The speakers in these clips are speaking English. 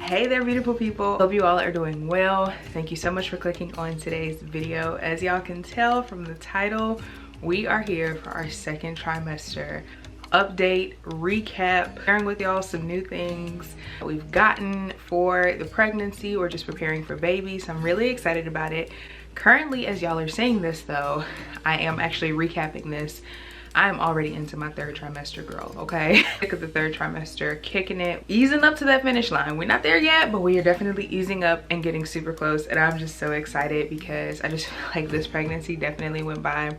Hey there, beautiful people. Hope you all are doing well. Thank you so much for clicking on today's video. As y'all can tell from the title, we are here for our second trimester update, recap, sharing with y'all some new things we've gotten for the pregnancy or just preparing for baby. So I'm really excited about it. Currently, as y'all are seeing this though, I am actually recapping this. I'm already into my third trimester, girl, okay? Sick of the third trimester, kicking it, easing up to that finish line. We're not there yet, but we are definitely easing up and getting super close. And I'm just so excited because I just feel like this pregnancy definitely went by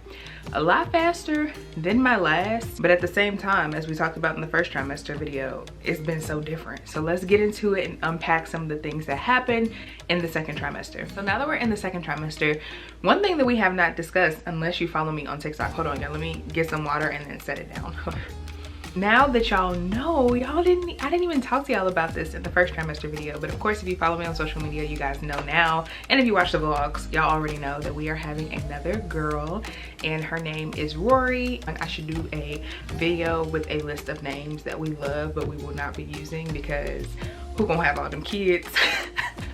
a lot faster than my last. But at the same time, as we talked about in the first trimester video, it's been so different. So let's get into it and unpack some of the things that happened in the second trimester. So now that we're in the second trimester, one thing that we have not discussed, unless you follow me on TikTok, hold on y'all, let me get some water and then set it down. Now that y'all know, I didn't even talk to y'all about this in the first trimester video, but of course if you follow me on social media, you guys know now, and if you watch the vlogs, y'all already know that we are having another girl and her name is Rory. And I should do a video with a list of names that we love but we will not be using because who gonna have all them kids?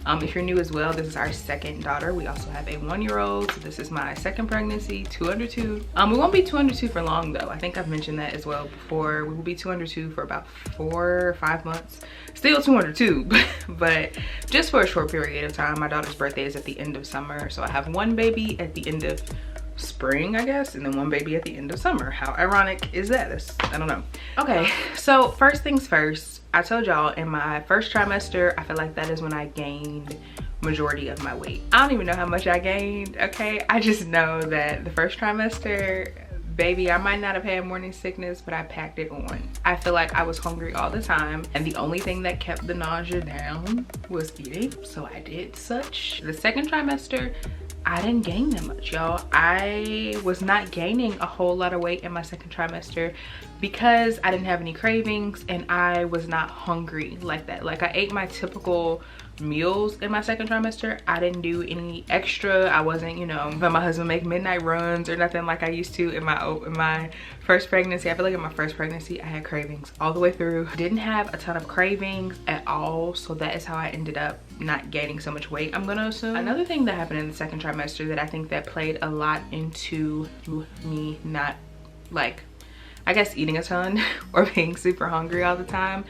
If you're new as well, this is our second daughter. We also have a 1-year-old. So this is my second pregnancy, 2 under 2. We won't be 2 under 2 for long though. I think I've mentioned that as well before. We will be 2 under 2 for about 4 or 5 months. Still 2 under 2, but just for a short period of time. My daughter's birthday is at the end of summer. So I have one baby at the end of spring, I guess, and then one baby at the end of summer. How ironic is that? I don't know. Okay, so first things first, I told y'all in my first trimester, I feel like that is when I gained majority of my weight. I don't even know how much I gained, okay? I just know that the first trimester, baby, I might not have had morning sickness, but I packed it on. I feel like I was hungry all the time, and the only thing that kept the nausea down was eating, so I did such. The second trimester, I didn't gain that much, y'all. I was not gaining a whole lot of weight in my second trimester because I didn't have any cravings and I was not hungry like that. Like I ate my typical meals in my second trimester. I didn't do any extra. I wasn't, you know, let my husband make midnight runs or nothing like I used to in my first pregnancy. I feel like in my first pregnancy I had cravings all the way through. Didn't have a ton of cravings at all, so that is how I ended up not gaining so much weight, I'm gonna assume. Another thing that happened in the second trimester that I think that played a lot into me not, like, I guess eating a ton or being super hungry all the time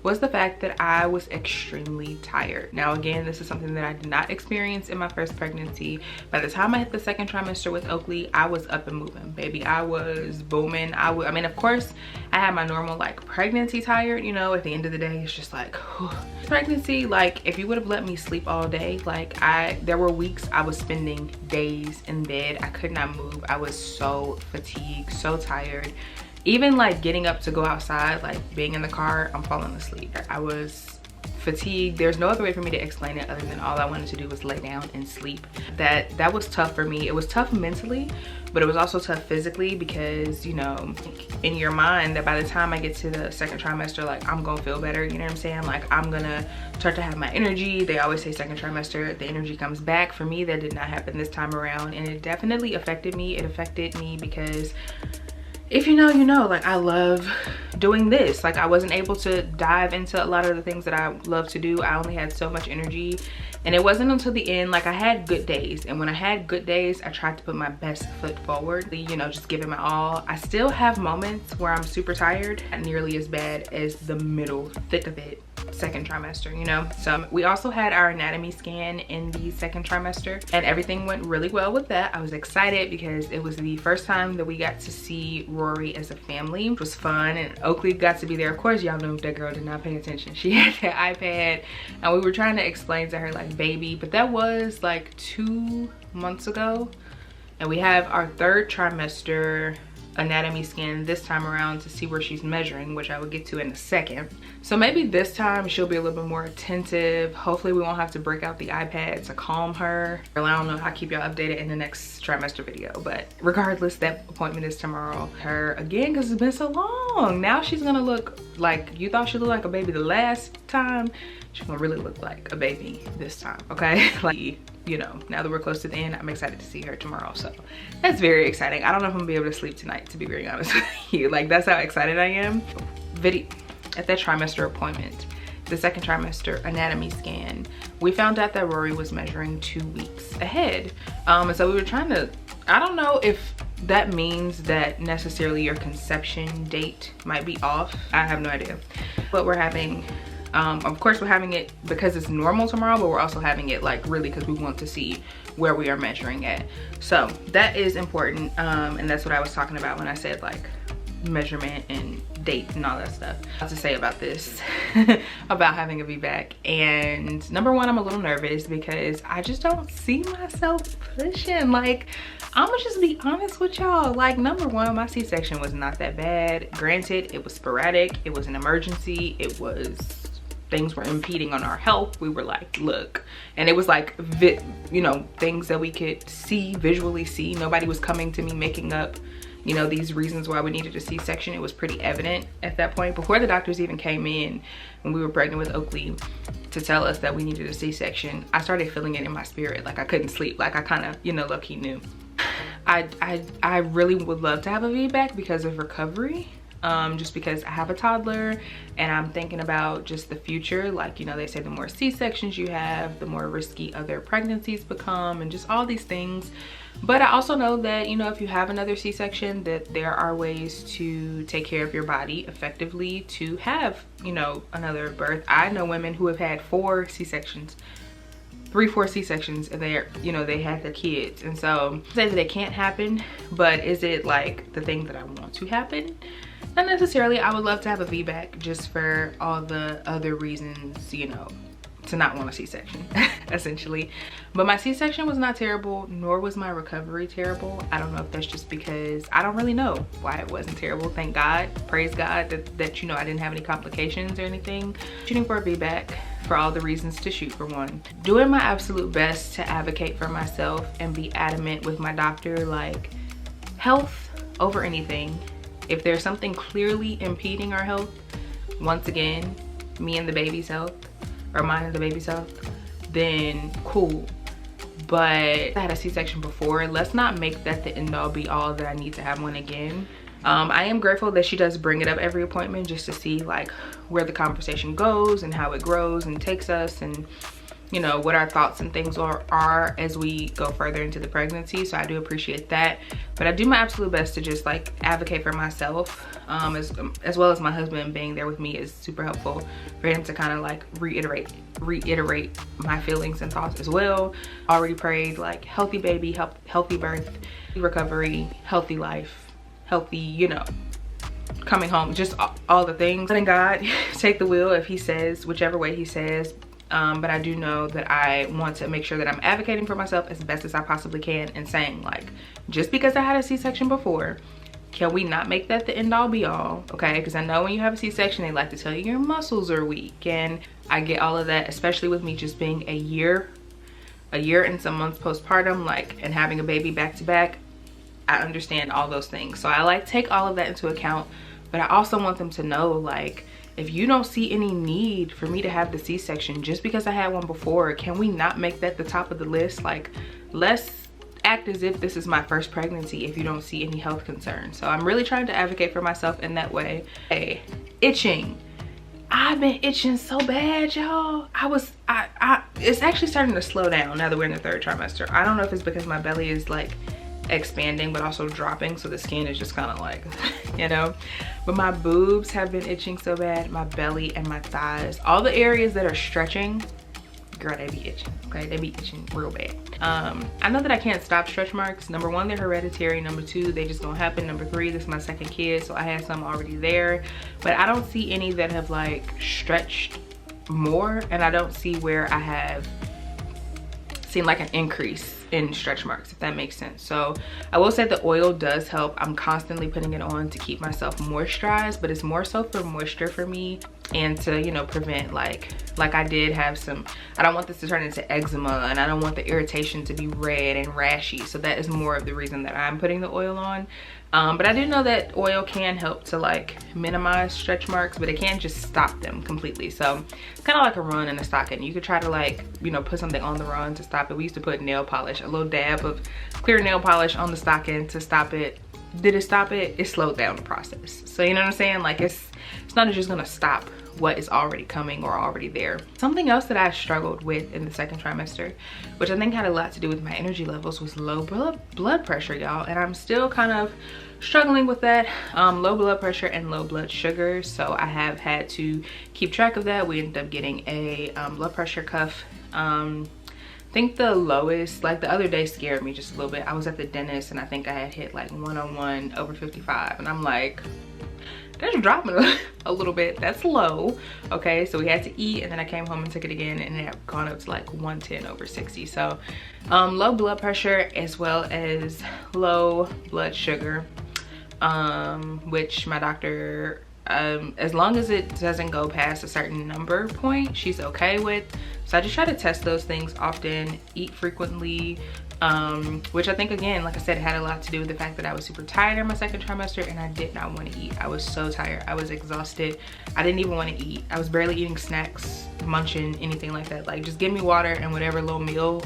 was the fact that I was extremely tired. Now again, this is something that I did not experience in my first pregnancy. By the time I hit the second trimester with Oakley, I was up and moving, baby. I was booming. I mean, of course, I had my normal like pregnancy tired, you know, at the end of the day, it's just like, whew. Pregnancy, like if you would have let me sleep all day, like there were weeks I was spending days in bed. I could not move. I was so fatigued, so tired. Even like getting up to go outside, like being in the car, I'm falling asleep. I was fatigued. There's no other way for me to explain it other than all I wanted to do was lay down and sleep. That was tough for me. It was tough mentally, but it was also tough physically because, you know, in your mind that by the time I get to the second trimester, like I'm gonna feel better, you know what I'm saying? Like I'm gonna start to have my energy. They always say second trimester, the energy comes back. For me, that did not happen this time around, and it definitely affected me. It affected me because if you know, you know, like I love doing this. Like I wasn't able to dive into a lot of the things that I love to do. I only had so much energy, and it wasn't until the end, like I had good days, and when I had good days, I tried to put my best foot forward, you know, just give it my all. I still have moments where I'm super tired, not nearly as bad as the middle thick of it second trimester, you know. So we also had our anatomy scan in the second trimester, and everything went really well with that. I was excited because it was the first time that we got to see Rory as a family, which was fun, and Oakley got to be there. Of course, y'all know that girl did not pay attention. She had that iPad, and we were trying to explain to her like baby, but that was like 2 months ago, and we have our third trimester anatomy scan this time around to see where she's measuring, which I will get to in a second. So maybe this time she'll be a little bit more attentive. Hopefully we won't have to break out the iPad to calm her. I don't know, I'll keep y'all updated in the next trimester video, but regardless, that appointment is tomorrow. Her again, because it's been so long. Now she's gonna look like, you thought she looked like a baby the last time, she's gonna really look like a baby this time, okay? Like, you know, now that we're close to the end, I'm excited to see her tomorrow. So that's very exciting. I don't know if I'm gonna be able to sleep tonight, to be very honest with you. Like, that's how excited I am. At that trimester appointment, the second trimester anatomy scan, we found out that Rory was measuring 2 weeks ahead. And so we were trying to, I don't know if that means that necessarily your conception date might be off. I have no idea. But we're having, of course we're having it because it's normal tomorrow, but we're also having it like really because we want to see where we are measuring at. So that is important. And that's what I was talking about when I said like measurement and date and all that stuff. I have to say about this about having a VBAC. And number one, I'm a little nervous because I just don't see myself pushing. Like, I'm gonna just be honest with y'all. Like, number one, my C-section was not that bad. Granted, it was sporadic, it was an emergency, it was, things were impeding on our health. We were like, look, and it was like, you know, things that we could see, visually see. Nobody was coming to me making up, you know, these reasons why we needed a C-section. It was pretty evident at that point before the doctors even came in when we were pregnant with Oakley to tell us that we needed a C-section. I started feeling it in my spirit. Like, I couldn't sleep. Like, I kind of, you know, low-key knew. I really would love to have a VBAC because of recovery. Just because I have a toddler and I'm thinking about just the future. Like, you know, they say the more C-sections you have, the more risky other pregnancies become and just all these things. But I also know that, you know, if you have another C-section, that there are ways to take care of your body effectively to have, you know, another birth. I know women who have had 4 C-sections, 3-4 C-sections, and they're, you know, they had their kids. And so say that it can't happen, but is it like the thing that I want to happen? Not necessarily. I would love to have a VBAC just for all the other reasons, you know, to not want a C-section essentially. But my C-section was not terrible, nor was my recovery terrible. I don't know if that's just because I don't really know why it wasn't terrible. Thank God, praise God that you know, I didn't have any complications or anything. Shooting for a VBAC for all the reasons to shoot for one. Doing my absolute best to advocate for myself and be adamant with my doctor, like, health over anything. If there's something clearly impeding our health, once again, me and the baby's health, or mine and the baby's health, then cool. But I had a C-section before. Let's not make that the end all be all that I need to have one again. I am grateful that she does bring it up every appointment just to see like where the conversation goes and how it grows and takes us, and you know, what our thoughts and things are as we go further into the pregnancy. So I do appreciate that. But I do my absolute best to just like advocate for myself, as well as my husband being there with me is super helpful for him to kind of like reiterate my feelings and thoughts as well. Already prayed like healthy baby, healthy birth, recovery, healthy life, healthy, you know, coming home, just all the things. Letting God take the wheel if he says, whichever way he says. But I do know that I want to make sure that I'm advocating for myself as best as I possibly can and saying like, just because I had a C-section before, can we not make that the end all be all? Okay, because I know when you have a C-section, they like to tell you your muscles are weak, and I get all of that, especially with me just being a year and some months postpartum, like, and having a baby back to back. I understand all those things. So I like take all of that into account, but I also want them to know, like, if you don't see any need for me to have the C-section just because I had one before, can we not make that the top of the list? Like, let's act as if this is my first pregnancy if you don't see any health concerns. So I'm really trying to advocate for myself in that way. Hey, itching. I've been itching so bad, y'all. It's actually starting to slow down now that we're in the 3rd trimester. I don't know if it's because my belly is like expanding but also dropping, so the skin is just kind of like, you know, but my boobs have been itching so bad, my belly and my thighs, all the areas that are stretching, girl, they be itching. Okay, they be itching real bad. I know that I can't stop stretch marks. Number 1, they're hereditary. Number 2, they just don't happen. Number 3, this is my 2nd kid, so I had some already there, but I don't see any that have like stretched more, and I don't see where I have seen like an increase in stretch marks, if that makes sense. So I will say the oil does help. I'm constantly putting it on to keep myself moisturized, but it's more so for moisture for me and to, you know, prevent like I did have some, I don't want this to turn into eczema, and I don't want the irritation to be red and rashy. So that is more of the reason that I'm putting the oil on. But I do know that oil can help to like minimize stretch marks, but it can't just stop them completely. So it's kind of like a run in a stocking. You could try to like, you know, put something on the run to stop it. We used to put nail polish, a little dab of clear nail polish on the stocking to stop it. Did it stop it? It slowed down the process. So you know what I'm saying? Like it's not just gonna stop what is already coming or already there. Something else that I struggled with in the second trimester, which I think had a lot to do with my energy levels, was low blood pressure, y'all. And I'm still kind of struggling with that. Low blood pressure and low blood sugar, so I have had to keep track of that. We ended up getting a blood pressure cuff. I think the lowest, like the other day, scared me just a little bit. I was at the dentist and I think I had hit like 101/55, and I'm like, that's dropping a little bit. That's low. Okay, so we had to eat, and then I came home and took it again, and it had gone up to like 110/60. So low blood pressure as well as low blood sugar, which my doctor, as long as it doesn't go past a certain number point, she's okay with. So I just try to test those things often, eat frequently, which I think, again, like I said, it had a lot to do with the fact that I was super tired in my second trimester and I did not want to eat. I was so tired. I was exhausted. I didn't even want to eat. I was barely eating snacks, munching, anything like that. Like, just give me water and whatever little meal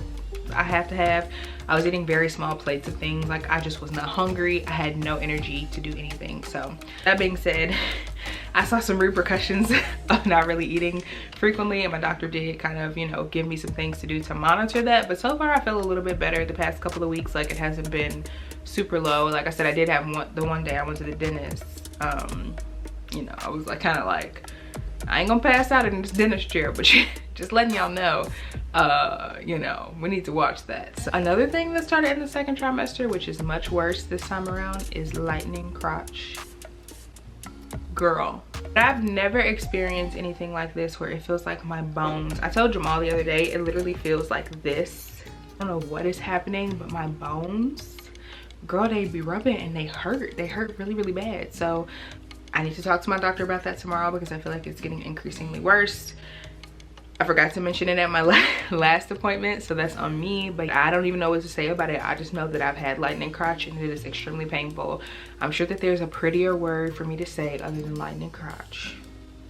I have to have. I was eating very small plates of things. Like, I just was not hungry. I had no energy to do anything. So that being said, I saw some repercussions of not really eating frequently, and my doctor did kind of, you know, give me some things to do to monitor that. But so far I feel a little bit better the past couple of weeks. Like, it hasn't been super low. Like I said, I did have the one day I went to the dentist, you know, I was like, kind of like, I ain't gonna pass out in this dentist chair, but just letting y'all know, you know, we need to watch that. So another thing that started in the second trimester, which is much worse this time around, is lightning crotch. Girl, I've never experienced anything like this where it feels like my bones, I told Jamal the other day, it literally feels like this. I don't know what is happening, but my bones, girl, they be rubbing and they hurt really, really bad. So I need to talk to my doctor about that tomorrow, because I feel like it's getting increasingly worse. I forgot to mention it at my last appointment, so that's on me, but I don't even know what to say about it. I just know that I've had lightning crotch and it is extremely painful. I'm sure that there's a prettier word for me to say other than lightning crotch.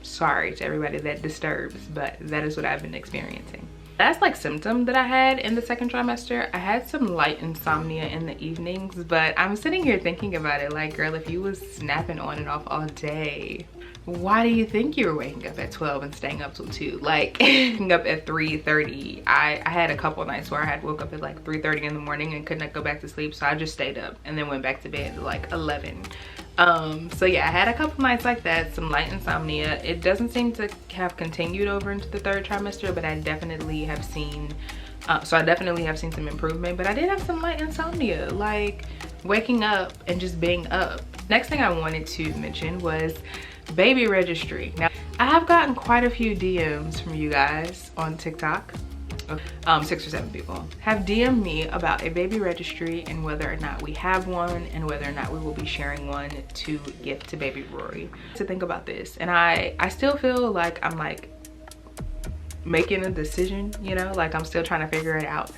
Sorry to everybody that disturbs, but that is what I've been experiencing. That's like symptom that I had in the second trimester. I had some light insomnia in the evenings, but I'm sitting here thinking about it like, girl, if you was snapping on and off all day, why do you think you were waking up at 12 and staying up till 2? Like, waking up at 3:30. I had a couple nights where I had woke up at like 3:30 in the morning and could not go back to sleep, so I just stayed up and then went back to bed at like 11. So yeah, I had a couple nights like that, some light insomnia. It doesn't seem to have continued over into the third trimester, but I definitely have seen some improvement. But I did have some light insomnia, like waking up and just being up. Next thing I wanted to mention was baby registry. Now, I have gotten quite a few DMs from you guys on TikTok. 6 or 7 people have DM'd me about a baby registry and whether or not we have one and whether or not we will be sharing one to gift to baby Rory. To think about this, and I still feel like I'm like making a decision, you know, like I'm still trying to figure it out.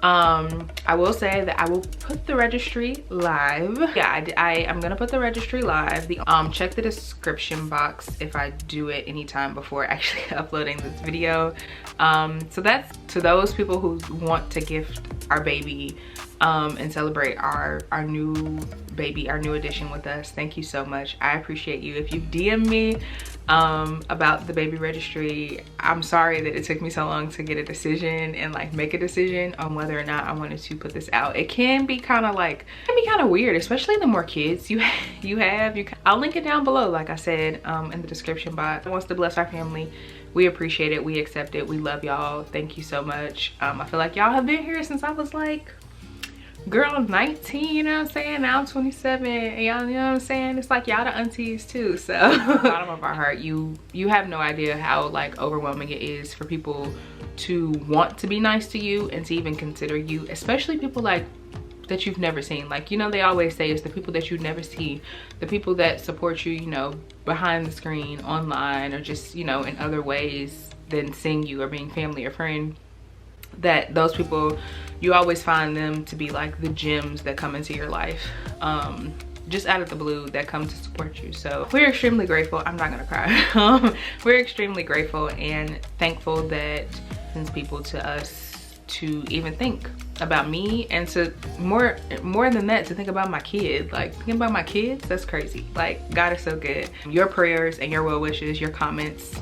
I will say that I will put the registry live. Yeah, I'm gonna put the registry live. Check the description box if I do it anytime before actually uploading this video. So that's to those people who want to gift our baby and celebrate our new baby, our new addition with us. Thank you so much. I appreciate you. If you DM me about the baby registry, I'm sorry that it took me so long to get a decision and like make a decision on whether or not I wanted to put this out. It can be kind of weird, especially the more kids you have. I'll link it down below, like I said, in the description box. Wants to bless our family. We appreciate it. We accept it. We love y'all. Thank you so much. I feel like y'all have been here since I was like, girl, I'm 19, you know what I'm saying? Now I'm 27, and y'all, you know what I'm saying? It's like y'all the aunties too. So bottom of our heart, you have no idea how like overwhelming it is for people to want to be nice to you and to even consider you, especially people like that you've never seen. Like, you know, they always say it's the people that you never see, the people that support you, you know, behind the screen, online, or just, you know, in other ways than seeing you or being family or friend. That those people, you always find them to be like the gems that come into your life, just out of the blue, that come to support you. So we're extremely grateful. I'm not gonna cry. We're extremely grateful and thankful that sends people to us to even think about me, and to more than that, to think about my kid. Like, thinking about my kids, that's crazy. Like, God is so good. Your prayers and your well wishes, your comments,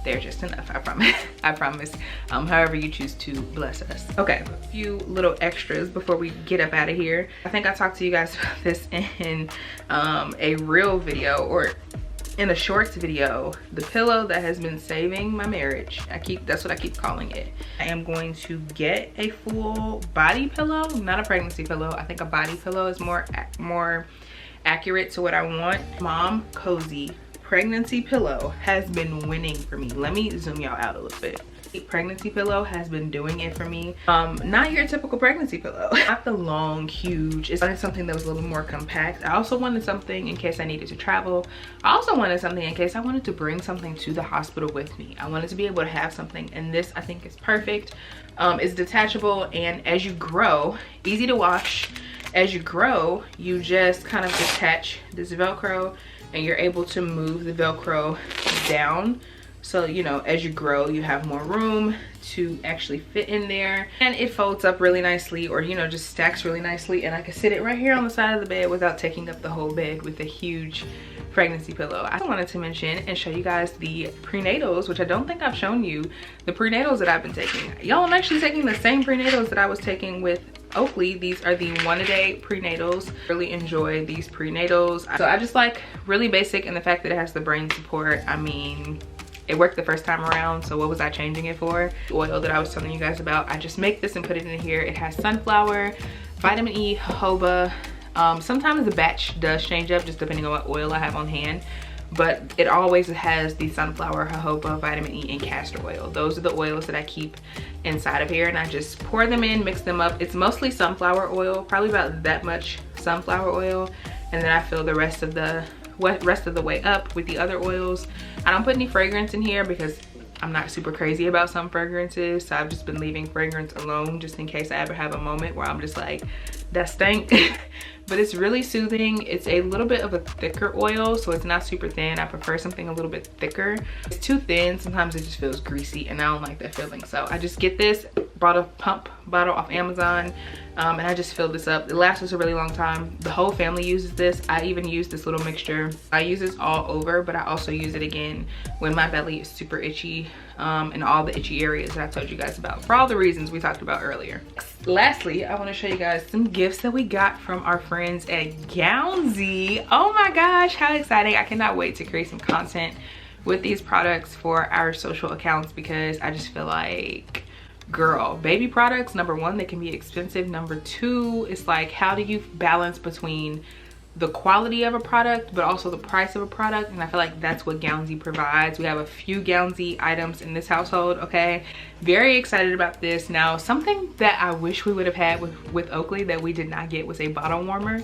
they're just enough, I promise. I promise. However you choose to bless us. Okay, a few little extras before we get up out of here. I think I talked to you guys about this in a real video, or in a shorts video. The pillow that has been saving my marriage, that's what I keep calling it. I am going to get a full body pillow, not a pregnancy pillow. I think a body pillow is more accurate to what I want. Mom Cozy pregnancy pillow has been winning for me. Let me zoom y'all out a little bit. The pregnancy pillow has been doing it for me. Not your typical pregnancy pillow. Not the long, huge. I wanted something that was a little more compact. I also wanted something in case I needed to travel. I also wanted something in case I wanted to bring something to the hospital with me. I wanted to be able to have something, and this I think is perfect. It's detachable, and as you grow, easy to wash. As you grow, you just kind of detach this Velcro, and you're able to move the Velcro down. So, you know, as you grow, you have more room to actually fit in there. And it folds up really nicely, or, you know, just stacks really nicely. And I can sit it right here on the side of the bed without taking up the whole bed with a huge pregnancy pillow. I wanted to mention and show you guys the prenatals, which I don't think I've shown you. The prenatals that I've been taking. Y'all, I'm actually taking the same prenatals that I was taking with Oakley. These are the 1-a-day prenatals. Really enjoy these prenatals. So I just like really basic, and the fact that it has the brain support, I mean, it worked the first time around, so what was I changing it for? The oil that I was telling you guys about, I just make this and put it in here. It has sunflower, vitamin E, jojoba. Sometimes the batch does change up just depending on what oil I have on hand, but it always has the sunflower, jojoba, vitamin E, and castor oil. Those are the oils that I keep inside of here, and I just pour them in, mix them up. It's mostly sunflower oil, probably about that much sunflower oil, and then I fill the rest of the way up with the other oils. I don't put any fragrance in here because I'm not super crazy about some fragrances, so I've just been leaving fragrance alone just in case I ever have a moment where I'm just like, that stank. But it's really soothing. It's a little bit of a thicker oil, so it's not super thin. I prefer something a little bit thicker. It's too thin, sometimes it just feels greasy, and I don't like that feeling. So I just get this, bought a pump bottle off Amazon, and I just fill this up. It lasts us a really long time. The whole family uses this. I even use this little mixture. I use this all over, but I also use it again when my belly is super itchy, and all the itchy areas that I told you guys about, for all the reasons we talked about earlier. Lastly, I want to show you guys some gifts that we got from our friends at Gownsy. Oh my gosh, how exciting. I cannot wait to create some content with these products for our social accounts, because I just feel like, girl, baby products, number one, they can be expensive. Number two, it's like, how do you balance between the quality of a product but also the price of a product? And I feel like that's what Gownsy provides. We have a few Gownsy items in this household. Okay, very excited about this. Now, something that I wish we would have had with Oakley that we did not get was a bottle warmer.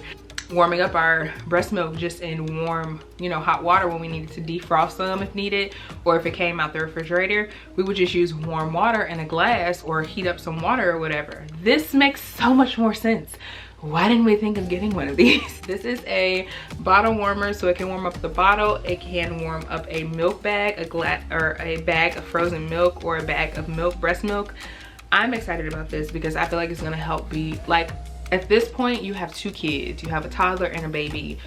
Warming up our breast milk just in warm, you know, hot water when we needed to defrost them if needed, or if it came out the refrigerator, we would just use warm water in a glass or heat up some water or whatever. This makes so much more sense. Why didn't we think of getting one of these? This is a bottle warmer, so it can warm up the bottle. It can warm up a milk bag, a bag of frozen milk, or a bag of milk, breast milk. I'm excited about this because I feel like it's gonna help be like, at this point, you have 2 kids. You have a toddler and a baby.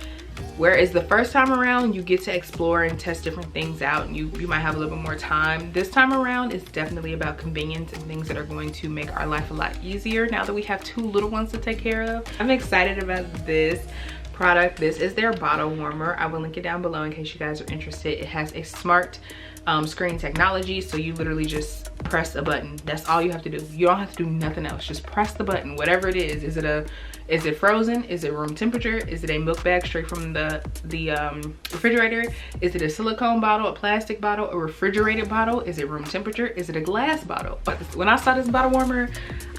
Whereas the first time around, you get to explore and test different things out, and you might have a little bit more time. This time around, it's definitely about convenience and things that are going to make our life a lot easier now that we have 2 little ones to take care of. I'm excited about this product. This is their bottle warmer. I will link it down below in case you guys are interested. It has a smart screen technology, so you literally just press a button. That's all you have to do. You don't have to do nothing else. Just press the button, whatever it is. Is it frozen? Is it room temperature? Is it a milk bag straight from the refrigerator? Is it a silicone bottle, a plastic bottle, a refrigerated bottle? Is it room temperature? Is it a glass bottle? But when I saw this bottle warmer,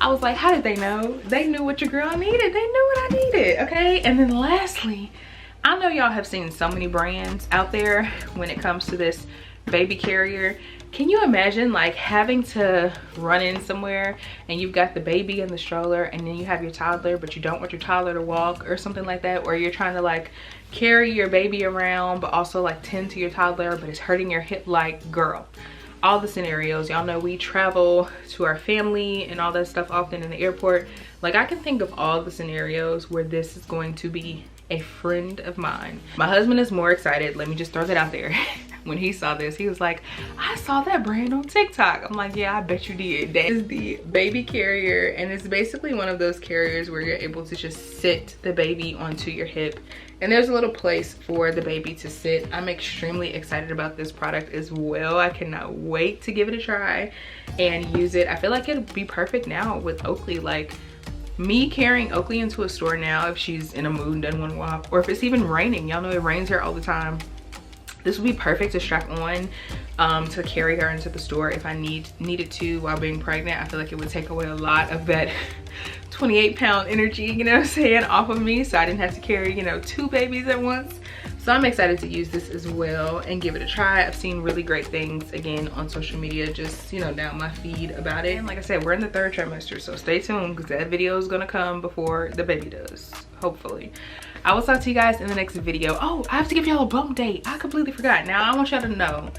I was like, how did they know? They knew what your girl needed. They knew what I needed, okay? And then lastly, I know y'all have seen so many brands out there when it comes to this baby carrier. Can you imagine like having to run in somewhere and you've got the baby in the stroller, and then you have your toddler, but you don't want your toddler to walk or something like that, or you're trying to like carry your baby around but also like tend to your toddler, but it's hurting your hip? Like, girl, all the scenarios. Y'all know we travel to our family and all that stuff often in the airport. Like, I can think of all the scenarios where this is going to be a friend of mine. My husband is more excited, let me just throw that out there. When he saw this, he was like, I saw that brand on TikTok. I'm like, yeah, I bet you did. That is the baby carrier, and it's basically one of those carriers where you're able to just sit the baby onto your hip, and there's a little place for the baby to sit. I'm extremely excited about this product as well. I cannot wait to give it a try and use it. I feel like it'd be perfect now with Oakley. Like, me carrying Oakley into a store now, if she's in a mood and doesn't want to walk, or if it's even raining, y'all know it rains here all the time, this would be perfect to strap on to carry her into the store if I needed to while being pregnant. I feel like it would take away a lot of that 28-pound energy, you know what I'm saying, off of me, so I didn't have to carry, you know, 2 babies at once. So I'm excited to use this as well and give it a try. I've seen really great things, again, on social media, just, you know, down my feed about it. And like I said, we're in the 3rd trimester, so stay tuned because that video is gonna come before the baby does, hopefully. I will talk to you guys in the next video. Oh, I have to give y'all a bump date. I completely forgot. Now I want y'all to know,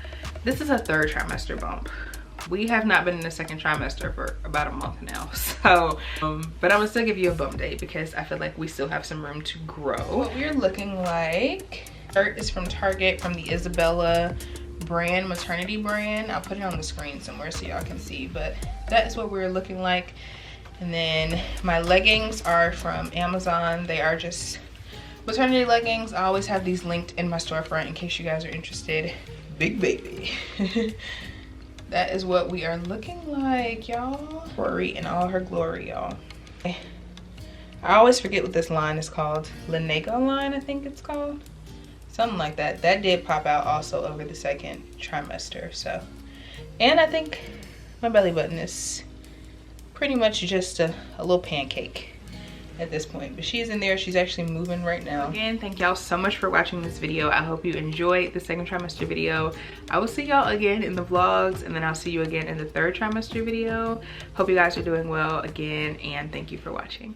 this is a 3rd trimester bump. We have not been in the 2nd trimester for about a month now. So, but I'm gonna still give you a bump date because I feel like we still have some room to grow. What we're looking like, shirt is from Target, from the Isabella brand, maternity brand. I'll put it on the screen somewhere so y'all can see, but that is what we're looking like. And then my leggings are from Amazon. They are just maternity leggings. I always have these linked in my storefront in case you guys are interested. Big baby. That is what we are looking like, y'all. Rory in all her glory, y'all. I always forget what this line is called. Lanego line, I think it's called. Something like that. That did pop out also over the 2nd trimester, so. And I think my belly button is pretty much just a little pancake at this point, but she's in there. She's actually moving right now. Again, thank y'all so much for watching this video. I hope you enjoyed the 2nd trimester video. I will see y'all again in the vlogs, and then I'll see you again in the 3rd trimester video. Hope you guys are doing well again, and thank you for watching.